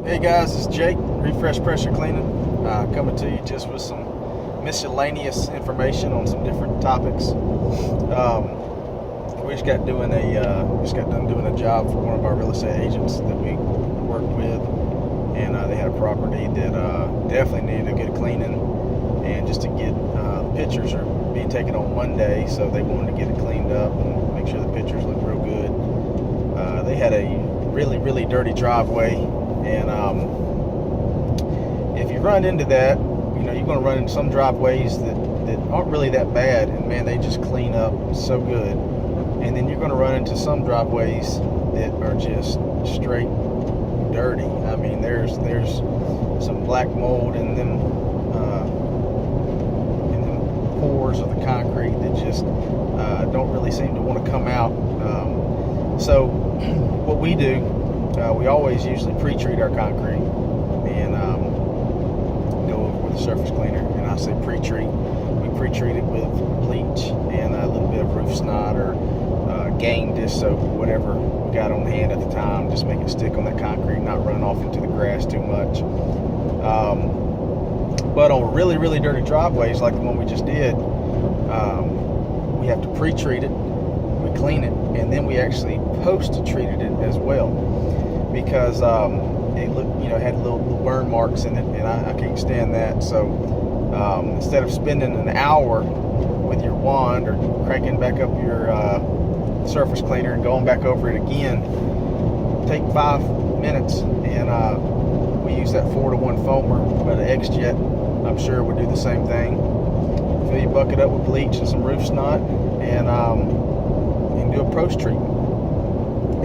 Hey guys, it's Jake, Refresh Pressure Cleaning, coming to you just with some miscellaneous information on some different topics. We just got done doing a job for one of our real estate agents that we worked with, and they had a property that definitely needed a good cleaning, and just to get pictures are being taken on Monday, so they wanted to get it cleaned up and make sure the pictures look real good. They had a really dirty driveway, and if you run into that, you're going to run into some driveways that aren't really that bad, and man, they just clean up so good. And then you're going to run into some driveways that are just straight dirty. I mean, there's some black mold in them pores of the concrete that just don't really seem to want to come out. So what we do, we always usually pre-treat our concrete and go over with a surface cleaner. And I say pre-treat. We pre-treat it with bleach and a little bit of roof snot or Gain dish soap, whatever we got on hand at the time. Just make it stick on that concrete, not running off into the grass too much. But on really dirty driveways like the one we just did, we have to pre-treat it, we clean it, and then we actually post-treated it as well, because it looked, had little burn marks in it, and I can't stand that. So instead of spending an hour with your wand or cranking back up your surface cleaner and going back over it again, take 5 minutes, and we use that 4-to-1 foamer, but an X-Jet, I'm sure, would do the same thing. Fill your bucket up with bleach and some roof snot, and do a post treatment,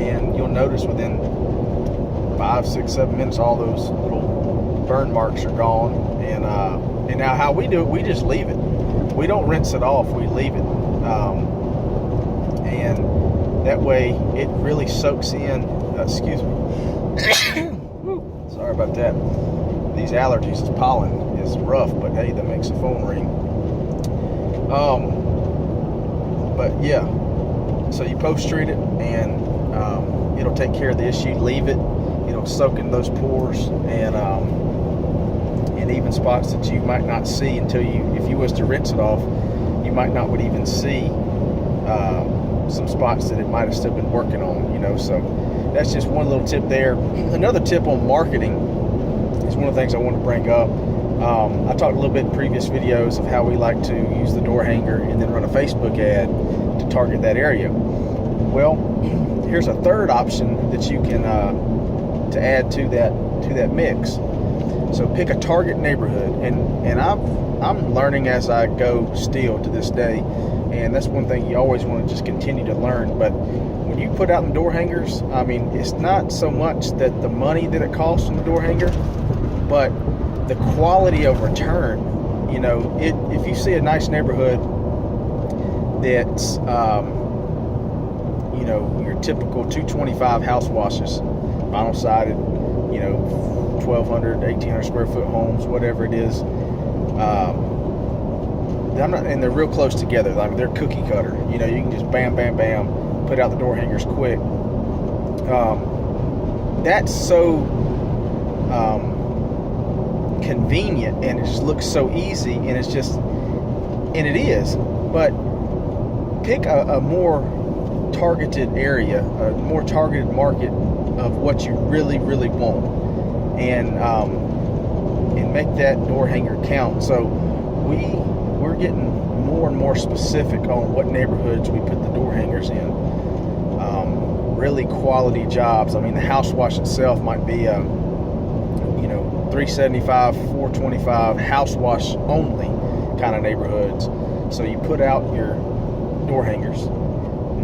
and you'll notice within 5, 6, 7 minutes all those little burn marks are gone. And now how we do it, we just leave it. We don't rinse it off, we leave it, and that way it really soaks in. Excuse me. Sorry about that. These allergies, this pollen is rough, but hey, that makes the phone ring. But yeah, so you post-treat it, and it'll take care of the issue. Leave it, it'll soak in those pores, and even spots that you might not see until if you was to rinse it off, you might not would even see some spots that it might have still been working on, so that's just one little tip there. Another tip on marketing is one of the things I want to bring up. I talked a little bit in previous videos of how we like to use the door hanger and then run a Facebook ad to target that area. Well, here's a third option that you can to add to that mix. So pick a target neighborhood, and I'm learning as I go still to this day, and that's one thing you always want to just continue to learn. But when you put out the door hangers, I mean, it's not so much that the money that it costs on the door hanger, but the quality of return. If you see a nice neighborhood that's your typical 225 house washes, vinyl sided, 1,200, 1,800 square foot homes, whatever it is, and they're real close together. Like, they're cookie cutter. You can just bam, put out the door hangers quick. That's so convenient, and it just looks so easy, and it is. But pick a more targeted area, a more targeted market of what you really want, and make that door hanger count. So we're getting more and more specific on what neighborhoods we put the door hangers in. Really quality jobs. I mean, the house wash itself might be $375, $425 house wash only kind of neighborhoods. So you put out your door hangers.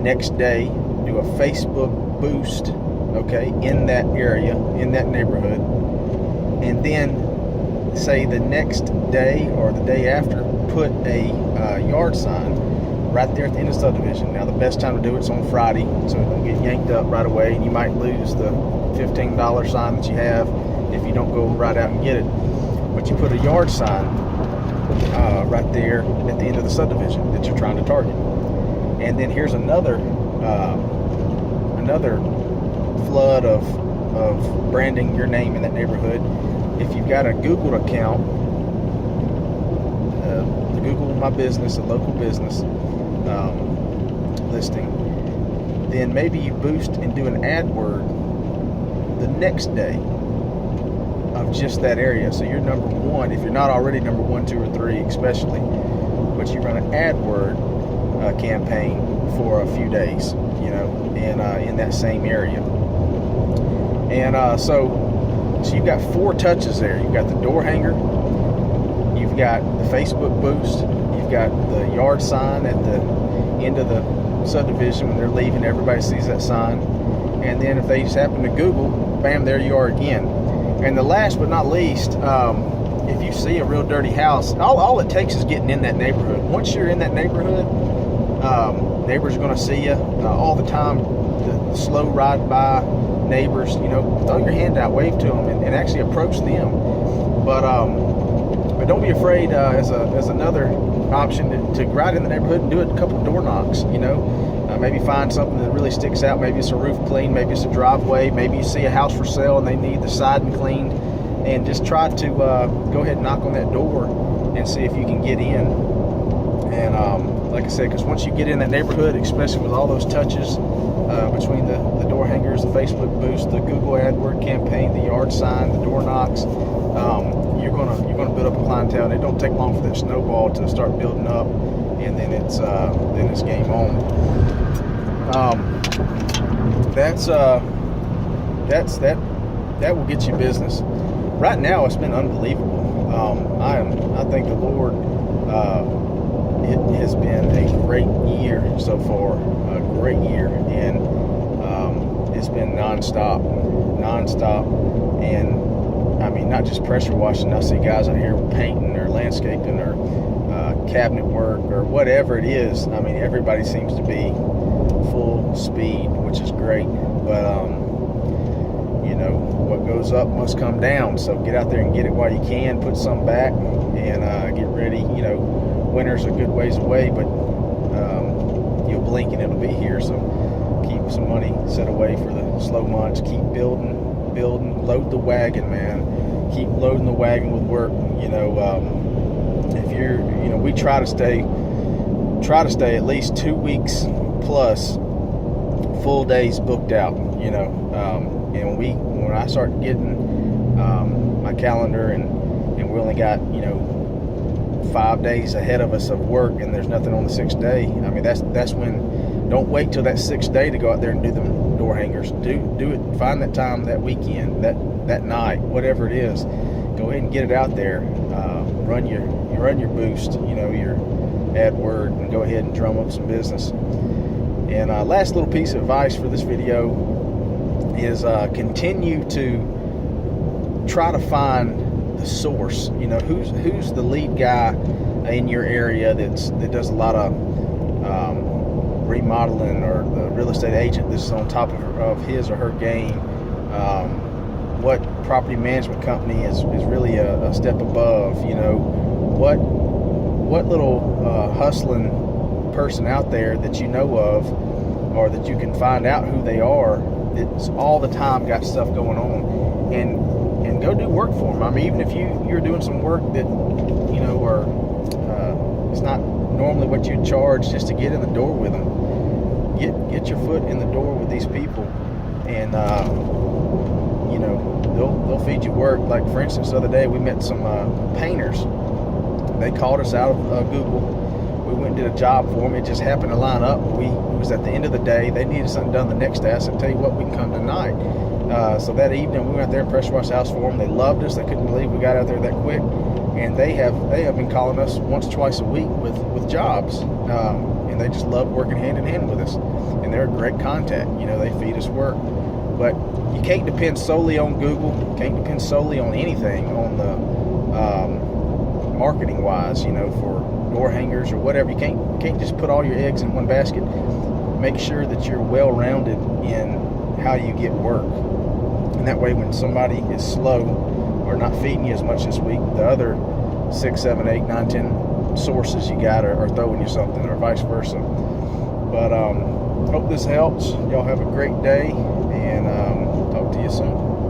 Next day, do a Facebook boost, in that area, in that neighborhood, and then say the next day or the day after, put a yard sign right there at the end of the subdivision. Now, the best time to do it's on Friday, so it don't get yanked up right away, and you might lose the $15 sign that you have if you don't go right out and get it. But you put a yard sign right there at the end of the subdivision that you're trying to target. And then here's another flood of of branding your name in that neighborhood. If you've got a Google account, the Google My Business, a local business listing, then maybe you boost and do an AdWord the next day of just that area. So you're number one, if you're not already number 1, 2, or 3 especially, but you run an AdWord campaign for a few days, you know, in that same area. And so you've got 4 touches there. You've got the door hanger, you've got the Facebook boost, you've got the yard sign at the end of the subdivision when they're leaving, everybody sees that sign. And then if they just happen to Google, bam, there you are again. And the last but not least, if you see a real dirty house, all it takes is getting in that neighborhood. Once you're in that neighborhood, neighbors are going to see you all the time. The slow ride by neighbors, you know, throw your hand out, wave to them, and actually approach them. But don't be afraid. As another option to go out in the neighborhood and do a couple of door knocks. You know, maybe find something that really sticks out. Maybe it's a roof clean. Maybe it's a driveway. Maybe you see a house for sale and they need the siding cleaned. And just try to go ahead and knock on that door and see if you can get in. And like I said, because once you get in that neighborhood, especially with all those touches between the door hangers, the Facebook boost, the Google AdWord campaign, the yard sign, the door knocks, you're gonna build up a clientele. And it don't take long for that snowball to start building up, and then it's game on. That will get you business. Right now, it's been unbelievable. I think the Lord, it has been a great year so far, a great year, and it's been nonstop, and I mean, not just pressure washing. I see guys out here painting or landscaping or cabinet work or whatever it is. I mean, everybody seems to be full speed, which is great, but you know, what goes up must come down. So get out there and get it while you can. Put some back and get ready. You know, winter's a good ways away, but you'll blink and it'll be here. So keep some money set away for the slow months. Keep building. Load the wagon, man. Keep loading the wagon with work. You know, if you're, you know, we try to stay at least 2 weeks plus full days booked out. You know. And when I start getting my calendar and we only got, you know, 5 days ahead of us of work and there's nothing on the 6th day, I mean, that's when, don't wait till that 6th day to go out there and do the door hangers. Do it, find that time that weekend, that night, whatever it is. Go ahead and get it out there. Run your boost, you know, your AdWord, and go ahead and drum up some business. And last little piece of advice for this video is continue to try to find the source. You know, who's the lead guy in your area that does a lot of remodeling, or the real estate agent that's on top of his or her game. What property management company is really a step above. You know, what little hustling person out there that you know of, or that you can find out who they are, it's all the time got stuff going on, and go do work for them. I mean, even if you're doing some work that, you know, or it's not normally what you'd charge, just to get in the door with them, get your foot in the door with these people, and you know, they'll feed you work. Like, for instance, the other day we met some painters. They called us out of Google. We went and did a job for them. It just happened to line up. It was at the end of the day. They needed something done the next day. I said, tell you what, we can come tonight. So that evening, we went out there and pressure washed the house for them. They loved us. They couldn't believe we got out there that quick. And they have been calling us once, twice a week with jobs. And they just love working hand in hand with us. And they're a great contact. You know, they feed us work. But you can't depend solely on Google. You can't depend solely on anything on the marketing wise, you know, for door hangers or whatever. You can't just put all your eggs in one basket. Make sure that you're well-rounded in how you get work, and that way when somebody is slow or not feeding you as much this week, the other 6, 7, 8, 9, 10 sources you got are throwing you something, or vice versa. But hope this helps. Y'all have a great day, and talk to you you soon.